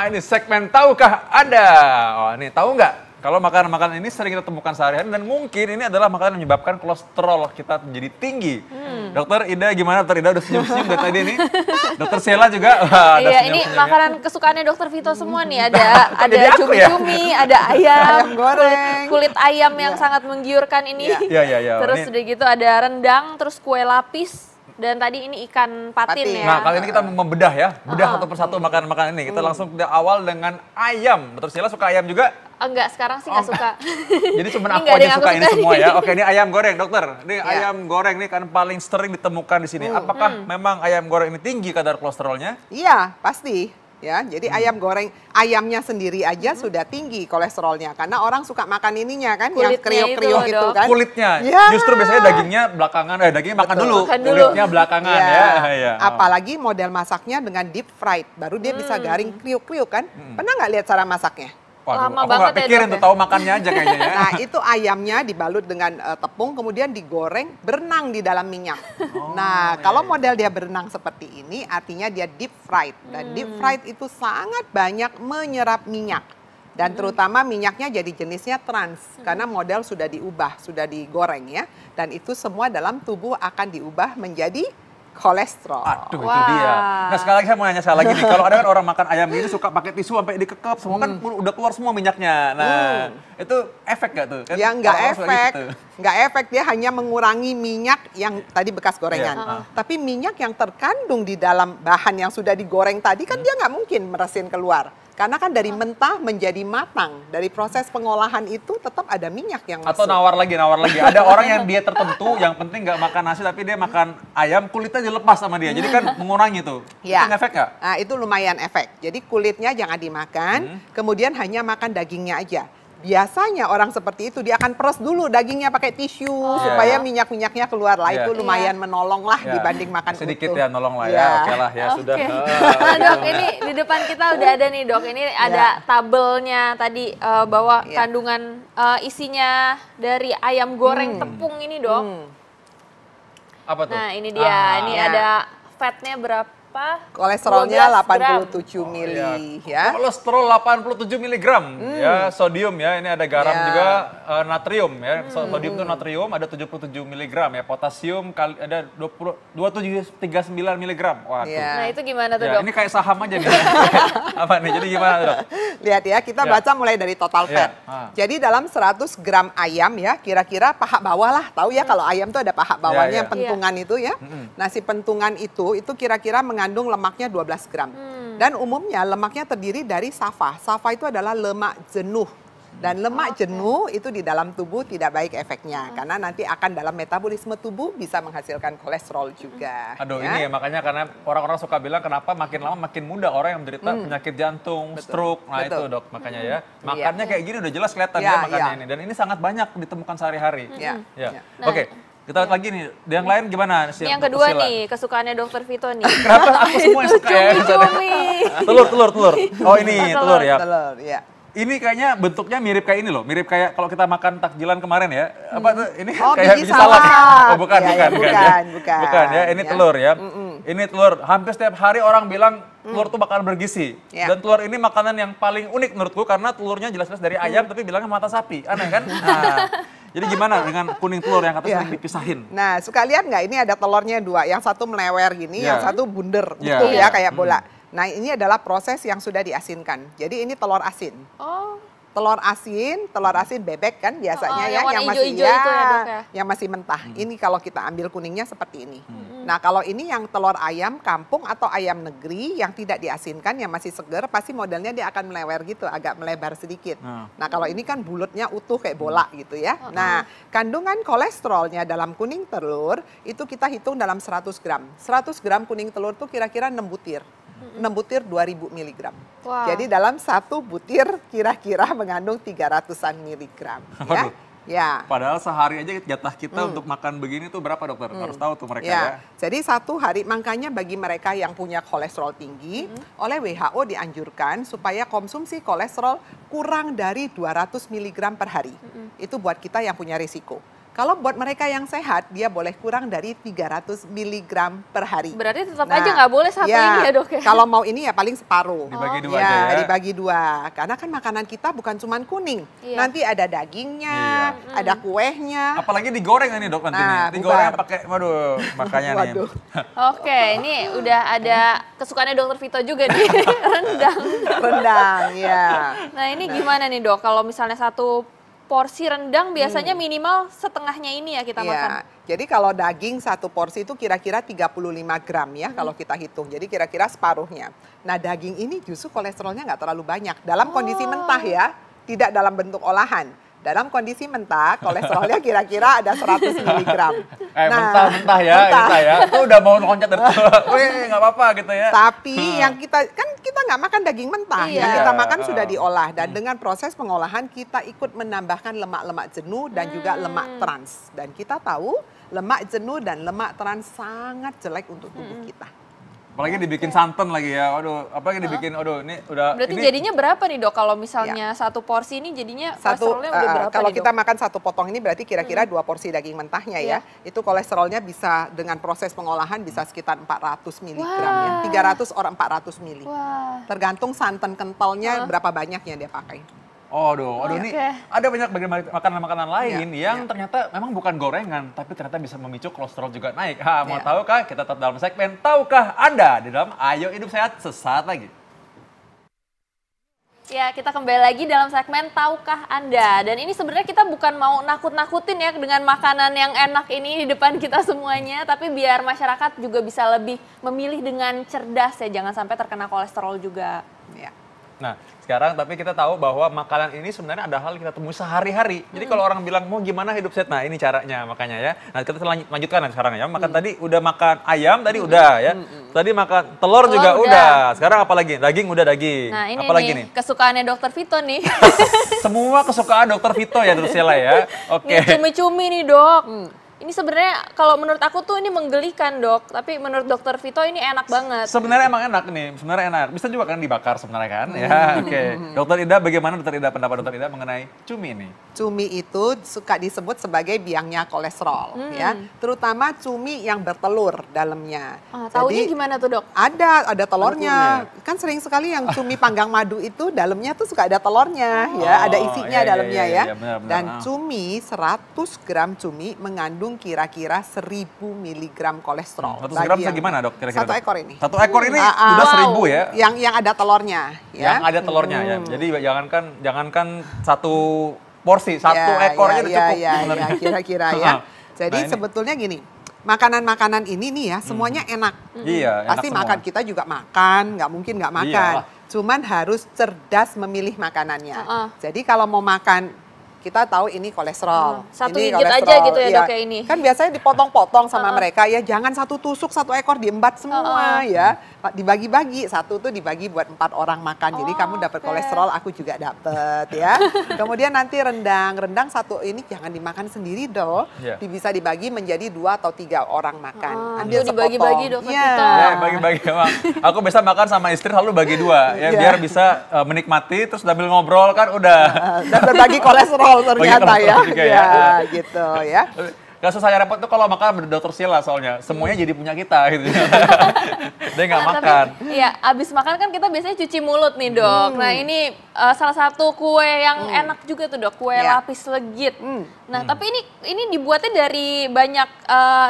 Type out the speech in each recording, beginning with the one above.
ini segmen Tahukah Anda? Oh, ini tahu nggak? Kalau makanan-makanan ini sering kita temukan sehari-hari dan mungkin ini adalah makanan yang menyebabkan kolesterol kita menjadi tinggi. Dokter Ida gimana? Dokter Ida udah senyum-senyum dari tadi nih. Dokter Sheila juga. Iya, ini makanan kesukaannya Dokter Vito semua nih. Ada cumi-cumi, ada ayam goreng, kulit ayam yang sangat menggiurkan ini. Iya. Terus udah gitu ada rendang, terus kue lapis. Dan tadi ini ikan patin ya. Nah, kali ini kita membedah ya, bedah satu persatu makanan-makanan ini. Kita langsung awal dengan ayam. Dokter Sheila suka ayam juga? Enggak, sekarang sih nggak suka. Jadi cuma aku aja suka ini semua ya. Oke, ini ayam goreng, dokter. Ini ayam goreng ini kan paling sering ditemukan di sini. Apakah memang ayam goreng ini tinggi kadar kolesterolnya? Iya, pasti. Ya, jadi ayam goreng, ayamnya sendiri aja sudah tinggi kolesterolnya. Karena orang suka makan ininya kan, kulitnya yang kriuk-kriuk itu kan. Kulitnya, justru biasanya dagingnya belakangan, dagingnya makan dulu, kulitnya belakangan ya. Apalagi model masaknya dengan deep fried, baru dia bisa garing kriuk-kriuk kan. Pernah nggak lihat cara masaknya? Waduh, aku nggak pikirin tuh, tahu makannya aja kayaknya ya. Nah, itu ayamnya dibalut dengan tepung, kemudian digoreng, berenang di dalam minyak. Kalau model dia berenang seperti ini, artinya dia deep fried. Dan deep fried itu sangat banyak menyerap minyak. Dan terutama minyaknya jadi jenisnya trans, karena model sudah diubah, sudah digoreng ya. Dan itu semua dalam tubuh akan diubah menjadi kolesterol. Aduh, itu dia. Nah, sekali lagi saya mau nanya sekali lagi nih. Kalau ada kan orang makan ayam ini suka pakai tisu sampai dikekep, semua kan udah keluar semua minyaknya. Nah, itu efek gak tuh? Kan ya nggak efek, nggak efek. Dia hanya mengurangi minyak yang tadi bekas gorengan. Tapi minyak yang terkandung di dalam bahan yang sudah digoreng tadi kan dia nggak mungkin meresin keluar. Karena kan dari mentah menjadi matang, dari proses pengolahan itu tetap ada minyak yang masuk. Atau nawar lagi. Ada orang yang dia tertentu, yang penting nggak makan nasi tapi dia makan ayam, kulitnya dilepas sama dia. Jadi kan mengurangi tuh. Ya. Itu efek nggak? Nah, itu lumayan efek. Jadi kulitnya jangan dimakan, kemudian hanya makan dagingnya aja. Biasanya orang seperti itu dia akan peres dulu dagingnya pakai tisu supaya minyak-minyaknya keluar lah. Itu lumayan menolong lah dibanding makan sedikit utuh. ya nolong lah ya. Oke lah ya sudah. Nah, Dok, ini di depan kita udah ada nih, Dok. Ini ada tabelnya tadi bahwa kandungan isinya dari ayam goreng tepung ini, Dok. Apa tuh? Nah, ini dia. Ini ada fatnya berapa? Kolesterolnya 87 mili ya. Kolesterol 87 mg ya, sodium ya. Ini ada garam juga, natrium ya. Sodium itu natrium ada 77 mg ya. Potasium ada 2739 mg. Waduh. Nah, itu gimana tuh, Dok? Ini kayak saham aja nih. Apa nih? Jadi gimana, Dok? Lihat ya, kita baca mulai dari total fat. Jadi dalam 100 gram ayam ya, kira-kira paha bawah lah. Tahu ya kalau ayam tuh ada paha bawahnya, yang pentungan itu ya. Nah, si pentungan itu kira-kira mengandung lemaknya 12 gram. Dan umumnya lemaknya terdiri dari safa. Safa itu adalah lemak jenuh. Dan lemak jenuh itu di dalam tubuh tidak baik efeknya. Karena nanti akan dalam metabolisme tubuh bisa menghasilkan kolesterol juga. Aduh, ini ya makanya karena orang-orang suka bilang kenapa makin lama makin muda orang yang menderita penyakit jantung, stroke. Nah itu, Dok, makanya ya. Makannya kayak gini udah jelas kelihatan ya makannya ini. Dan ini sangat banyak ditemukan sehari-hari. Oke. Kita lihat lagi nih, yang lain gimana? Yang kedua nih, kesukaannya Dokter Vito nih. Kenapa aku semua yang suka ya? Telur. Oh ini telur ya. Telur, ya. Ini kayaknya bentuknya mirip kayak ini loh, mirip kayak kalau kita makan takjilan kemarin ya. Apa tuh? Ini kayak biji salad. Oh bukan ya. Ini telur ya. Ini telur. Hampir setiap hari orang bilang telur tuh bakal bergizi. Dan telur ini makanan yang paling unik menurutku karena telurnya jelas-jelas dari ayam tapi bilangnya mata sapi. Aneh kan? Nah, jadi gimana dengan kuning telur yang katanya sering dipisahin? Nah, suka lihat nggak ini ada telurnya dua, yang satu melewer gini, yang satu bunder, utuh ya kayak bola. Nah, ini adalah proses yang sudah diasinkan. Jadi ini telur asin. Telur asin bebek kan biasanya yang masih yang masih mentah. Ini kalau kita ambil kuningnya seperti ini. Nah, kalau ini yang telur ayam kampung atau ayam negeri yang tidak diasinkan yang masih segar, pasti modelnya dia akan melewer gitu, agak melebar sedikit. Nah, kalau ini kan bulatnya utuh kayak bola gitu ya. Nah, kandungan kolesterolnya dalam kuning telur itu kita hitung dalam 100 gram. 100 gram kuning telur tuh kira-kira 6 butir. 6 butir 2000 mg. Jadi dalam satu butir kira-kira mengandung 300-an miligram. Ya. Padahal sehari aja jatah kita untuk makan begini tuh berapa, Dokter? Harus tahu tuh mereka ya. Jadi satu hari, makanya bagi mereka yang punya kolesterol tinggi, oleh WHO dianjurkan supaya konsumsi kolesterol kurang dari 200 mg per hari. Itu buat kita yang punya risiko. Kalau buat mereka yang sehat, dia boleh kurang dari 300 mg per hari. Berarti tetap aja nggak boleh satu ini ya dok ya? Kalau mau ini ya paling separuh. Dibagi dua aja ya? Dibagi dua. Karena kan makanan kita bukan cuma kuning. Nanti ada dagingnya, ada kuehnya. Apalagi digoreng ini dok nanti nih. Digoreng pakai, waduh, makanya nih. Oke, ini udah ada kesukaannya dokter Vito juga nih, rendang. Rendang, ya. Nah ini gimana nih dok, kalau misalnya satu porsi rendang biasanya minimal setengahnya ini ya kita makan. Jadi kalau daging satu porsi itu kira-kira 35 gram ya kalau kita hitung. Jadi kira-kira separuhnya. Nah daging ini justru kolesterolnya nggak terlalu banyak. Dalam kondisi mentah ya, tidak dalam bentuk olahan. Dalam kondisi mentah, kolesterolnya kira-kira ada 100 mg. Mentah-mentah ya, kita ya. Itu udah mau loncat dari wih nggak apa-apa gitu ya. Tapi yang kita nggak makan daging mentah, yang kita makan sudah diolah. Dan dengan proses pengolahan kita ikut menambahkan lemak-lemak jenuh dan juga lemak trans. Dan kita tahu lemak jenuh dan lemak trans sangat jelek untuk tubuh kita. Apalagi dibikin santan lagi ya, waduh, apalagi dibikin, waduh ini udah. Berarti jadinya berapa nih dok kalau misalnya satu porsi ini jadinya kolesterolnya udah berapa kalau nih, kita makan satu potong ini berarti kira-kira 2 porsi daging mentahnya ya. Itu kolesterolnya bisa dengan proses pengolahan bisa sekitar 400 mg ya, 300 or 400 ml. Tergantung santan kentalnya berapa banyak yang dia pakai. Aduh, ini ada banyak makanan-makanan lain yang ternyata memang bukan gorengan, tapi ternyata bisa memicu kolesterol juga naik. Mau tahukah? Kita tetap dalam segmen Tahukah Anda di dalam Ayo Hidup Sehat sesaat lagi. Ya, kita kembali lagi dalam segmen Tahukah Anda. Dan ini sebenarnya kita bukan mau nakut-nakutin ya dengan makanan yang enak ini di depan kita semuanya, tapi biar masyarakat juga bisa lebih memilih dengan cerdas ya, jangan sampai terkena kolesterol juga. Ya. Nah, sekarang tapi kita tahu bahwa makanan ini sebenarnya ada hal kita temui sehari-hari. Jadi kalau orang bilang mau gimana hidup sehat, nah ini caranya makanya ya. Nah kita lanjutkan sekarang ya. Makan tadi udah makan ayam tadi udah ya. Tadi makan telur juga udah. Sekarang apa lagi? Daging udah daging. Nah ini apalagi nih kesukaannya dokter Vito nih. Semua kesukaan dokter Vito ya Drusilla ya. Oke. Cumi-cumi nih dok. Ini sebenarnya kalau menurut aku tuh ini menggelikan dok, tapi menurut dokter Vito ini enak banget. Sebenarnya emang enak nih, sebenarnya enak. Bisa juga kan dibakar sebenarnya kan, ya. Oke. Dokter Ida, bagaimana dokter Ida pendapat dokter Ida mengenai cumi ini? Cumi itu suka disebut sebagai biangnya kolesterol, ya. Terutama cumi yang bertelur dalamnya. Taunya gimana tuh dok? Ada telurnya. Kan sering sekali yang cumi panggang madu itu dalamnya tuh suka ada telurnya, ya. Ada isinya dalamnya ya. Benar. Dan cumi 100 gram cumi mengandung kira-kira 1000 mg kolesterol. 100 gram segimana dok kira-kira? 1 ekor ini. 1 ekor ini udah 1000 ya? Yang ada telurnya. Ya? Yang ada telurnya ya. Jadi jangankan satu porsi, satu ekornya udah cukup. Iya, kira-kira ya. Jadi sebetulnya gini, makanan-makanan ini nih ya semuanya enak. Iya, pasti enak makan semua. kita juga makan, nggak mungkin nggak makan. Iyalah. Cuman harus cerdas memilih makanannya. Jadi kalau mau makan kita tahu ini kolesterol. Satu ini gigit aja gitu ya dok ya ini. Kan biasanya dipotong-potong sama mereka ya, jangan satu tusuk, 1 ekor diembat semua ya. Dibagi-bagi, satu tuh dibagi buat 4 orang makan. Jadi kamu dapat kolesterol, aku juga dapat ya. Kemudian nanti rendang satu ini jangan dimakan sendiri dong. Bisa dibagi menjadi 2 atau 3 orang makan. Ambil dibagi-bagi dok. Bagi-bagi emang. Aku bisa makan sama istri lalu bagi 2 ya biar bisa menikmati terus sambil ngobrol kan udah. Dan berbagi kolesterol ternyata ya. Gitu ya. Gak susah repot tuh kalau makan dokter Sila soalnya semuanya jadi punya kita gitu. Dia nggak makan. Iya, abis makan kan kita biasanya cuci mulut nih dok. Nah ini salah satu kue yang enak juga tuh dok, kue lapis legit. Nah tapi ini dibuatnya dari banyak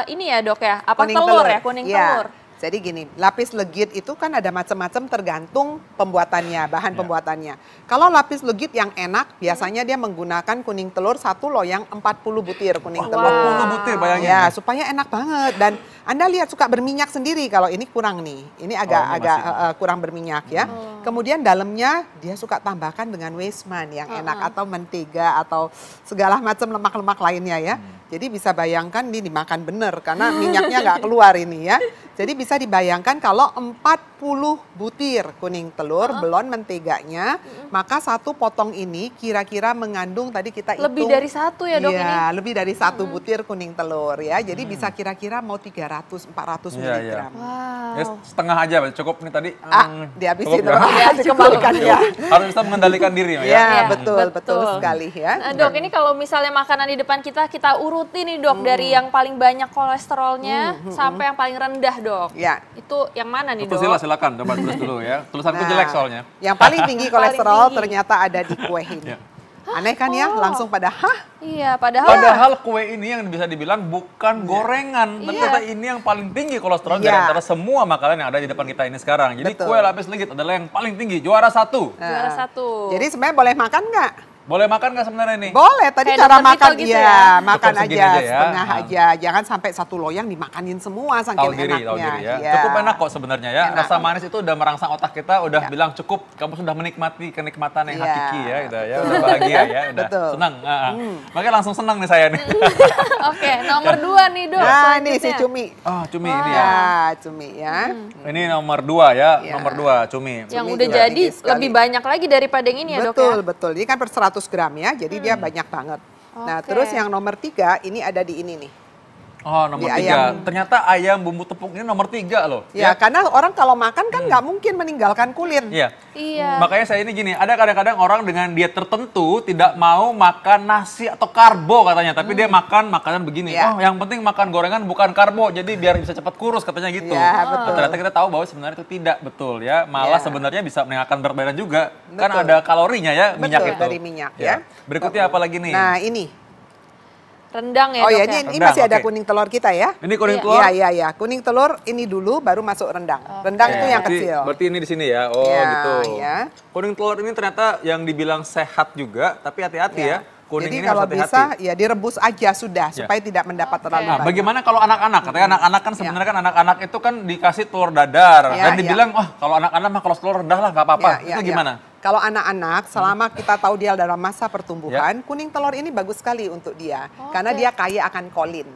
ini ya dok ya, apa kuning telur ya, kuning telur. Jadi gini, lapis legit itu kan ada macam-macam tergantung pembuatannya, bahan pembuatannya. Kalau lapis legit yang enak, biasanya dia menggunakan kuning telur 1 loyang 40 butir kuning telur. 40 butir bayangin. Ya, supaya enak banget. Dan Anda lihat suka berminyak sendiri kalau ini kurang nih. Ini agak kurang berminyak ya. Kemudian dalamnya dia suka tambahkan dengan weisman yang enak atau mentega atau segala macam lemak-lemak lainnya ya. Jadi bisa bayangkan ini dimakan bener karena minyaknya nggak keluar ini ya. Jadi bisa dibayangkan kalau 40 butir kuning telur belon menteganya, maka 1 potong ini kira-kira mengandung tadi kita hitung. Lebih dari 1 ya dok ini? Iya, lebih dari 1 butir kuning telur ya. Jadi bisa kira-kira mau 300-400 miligram. Wow. Ya, setengah aja cukup nih tadi. Dihabisin dikembalikan ya. Harus bisa mengendalikan diri ya. Ya, betul sekali ya. Dok, ini kalau misalnya makanan di depan kita urutin putih nih dok, dari yang paling banyak kolesterolnya sampai yang paling rendah dok. Ya. Itu yang mana nih dok? Silakan coba tulis dulu ya. Tulisanku jelek soalnya. Yang paling tinggi kolesterol ternyata ada di kue ini. Aneh kan ya, langsung pada Iya, padahal kue ini yang bisa dibilang bukan gorengan, tapi ternyata ini yang paling tinggi kolesterol dari antara semua makanan yang ada di depan kita ini sekarang. Jadi kue lapis legit adalah yang paling tinggi, juara 1. Juara 1. Jadi sebenarnya boleh makan nggak? Boleh makan nggak sebenarnya nih? Boleh, tadi kayak cara makan gitu ya? makan aja, ya. setengah aja. Jangan sampai satu loyang dimakanin semua saking enaknya. Tahu diri ya. Cukup enak kok sebenarnya ya. Enak. Rasa manis itu udah merangsang otak kita, udah bilang cukup, kamu sudah menikmati kenikmatan yang hakiki ya, gitu ya. Udah bahagia ya, udah senang. Makanya langsung senang nih saya nih. Oke, nomor 2 nih dok. Nah, nih si cumi. Oh, cumi ini ya. Cumi ya. Ini nomor 2 ya, nomor 2 cumi. Yang udah jadi lebih banyak lagi daripada yang ini ya dok ya? Betul. Ini kan per 100 gram ya, jadi dia banyak banget. Nah, terus yang nomor 3 ini ada di ini nih. Oh, nomor 3. Ternyata ayam bumbu tepung ini nomor 3 loh. Ya, karena orang kalau makan kan nggak mungkin meninggalkan kulit. Iya. Iya. Makanya saya ini gini, ada kadang-kadang orang dengan diet tertentu tidak mau makan nasi atau karbo katanya, tapi dia makan makanan begini. Oh, yang penting makan gorengan bukan karbo, jadi biar bisa cepat kurus katanya gitu. Ya, betul. Ternyata kita tahu bahwa sebenarnya itu tidak betul ya. Malah sebenarnya bisa meningkatkan berat badan juga. Kan ada kalorinya ya, minyak itu. Dari minyak ya. Berikutnya apa lagi nih? Nah, ini. Rendang ya Oh dok ya, ya? ini masih ada kuning telur kita ya. Ini kuning telur? Iya. Kuning telur ini dulu baru masuk rendang. Rendang itu yang kecil. Berarti ini di sini ya? Oh gitu. Ya. Kuning telur ini ternyata yang dibilang sehat juga, tapi hati-hati ya. Kuning Jadi ini kalau harus hati-hati. bisa ya direbus aja sudah supaya tidak mendapat terlalu banyak. Bagaimana kalau anak-anak? Katanya anak-anak kan sebenarnya kan anak-anak itu kan dikasih telur dadar dan dibilang wah kalau anak-anak mah kolesterol rendah lah nggak apa-apa. Itu gimana? Kalau anak-anak, selama kita tahu dia dalam masa pertumbuhan, kuning telur ini bagus sekali untuk dia. Karena dia kaya akan kolin.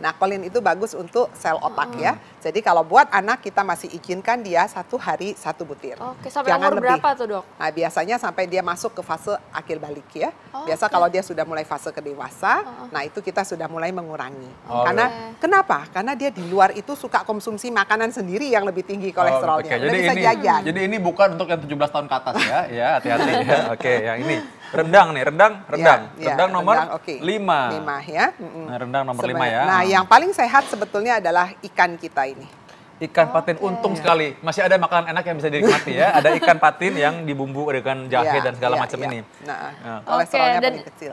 Nah, kolin itu bagus untuk sel otak ya. Jadi kalau buat anak, kita masih izinkan dia 1 hari 1 butir. Oke, sampai umur berapa tuh dok? Nah, biasanya sampai dia masuk ke fase akil balik ya. Biasa kalau dia sudah mulai fase kedewasa, nah itu kita sudah mulai mengurangi. Karena kenapa? Karena dia di luar itu suka konsumsi makanan sendiri yang lebih tinggi kolesterolnya. Jadi bisa ini, jajan. Jadi ini bukan untuk yang 17 tahun ke atas ya. Ya, hati-hati ya. Oke, yang ini. Rendang nih, rendang. Rendang nomor 5. 5 ya. Nah, rendang nomor 5 ya. Nah, yang paling sehat sebetulnya adalah ikan kita ini. Ikan patin, untung sekali. Masih ada makanan enak yang bisa dinikmati ya. Ada ikan patin yang dibumbu dengan jahe dan segala macam ini. Nah, kolesterolnya paling kecil.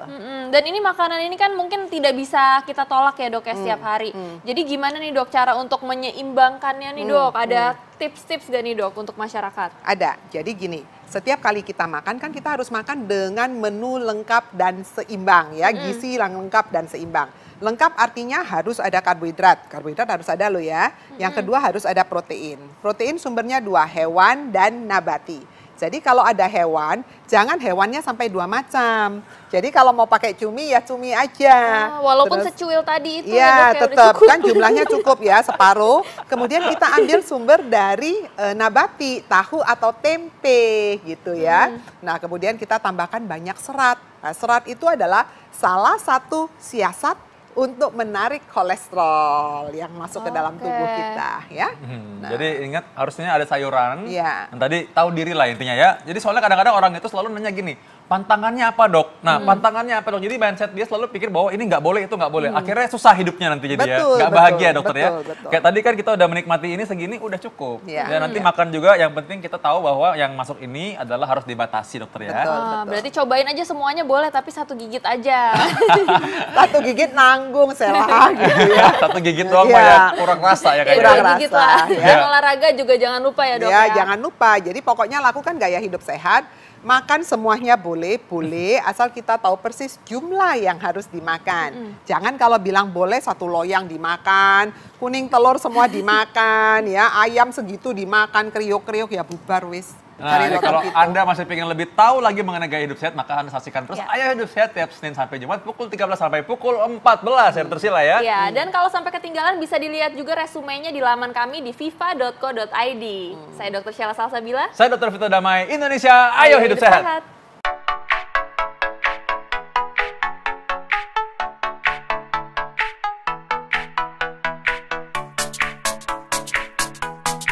Dan ini makanan ini kan mungkin tidak bisa kita tolak ya dok ya setiap hari. Jadi gimana nih dok cara untuk menyeimbangkannya nih dok? Ada tips-tips gak nih dok untuk masyarakat? Ada. Jadi gini, setiap kali kita makan kan kita harus makan dengan menu lengkap dan seimbang ya. Gizi yang lengkap dan seimbang. Lengkap artinya harus ada karbohidrat. Karbohidrat harus ada loh ya. Yang kedua harus ada protein. Protein sumbernya 2, hewan dan nabati. Jadi kalau ada hewan, jangan hewannya sampai 2 macam. Jadi kalau mau pakai cumi ya cumi aja. Walaupun secuil tadi itu ya dok, tetap kan jumlahnya cukup ya, separuh. Kemudian kita ambil sumber dari nabati, tahu atau tempe gitu ya. Nah kemudian kita tambahkan banyak serat. Nah, serat itu adalah salah satu siasat untuk menarik kolesterol yang masuk ke dalam tubuh kita ya. Jadi ingat harusnya ada sayuran. Dan tadi tahu diri lah intinya ya. Jadi soalnya kadang-kadang orang itu selalu nanya gini, pantangannya apa dok? Nah pantangannya apa dok? Jadi mindset dia selalu pikir bahwa ini nggak boleh, itu nggak boleh. Akhirnya susah hidupnya nanti jadi ya. Nggak bahagia dokter ya. Kayak tadi kan kita udah menikmati ini segini udah cukup. Dan nanti makan juga yang penting kita tahu bahwa yang masuk ini adalah harus dibatasi dokter ya. Berarti cobain aja semuanya boleh tapi 1 gigit aja. 1 gigit nanggung Sela gitu ya. 1 gigit doang ya kurang rasa ya kayaknya. Kurang gigit lah. Dan olahraga juga jangan lupa ya dok ya. Jangan lupa. Jadi pokoknya lakukan gaya hidup sehat. Makan semuanya boleh, asal kita tahu persis jumlah yang harus dimakan. Jangan kalau bilang boleh 1 loyang dimakan, kuning telur semua dimakan, ya ayam segitu dimakan, kriuk-kriuk ya bubar wis. Nah, kalau Anda masih pengen lebih tahu lagi mengenai gaya hidup sehat, maka Anda saksikan terus Ayo Hidup Sehat tiap Senin sampai Jumat pukul 13 sampai pukul 14 ya tersila ya. Iya, dan kalau sampai ketinggalan bisa dilihat juga resumenya di laman kami di viva.co.id. Saya Dr. Sheila Salsabila. Saya Dr. Vito Damai, Indonesia Ayo Hidup Sehat.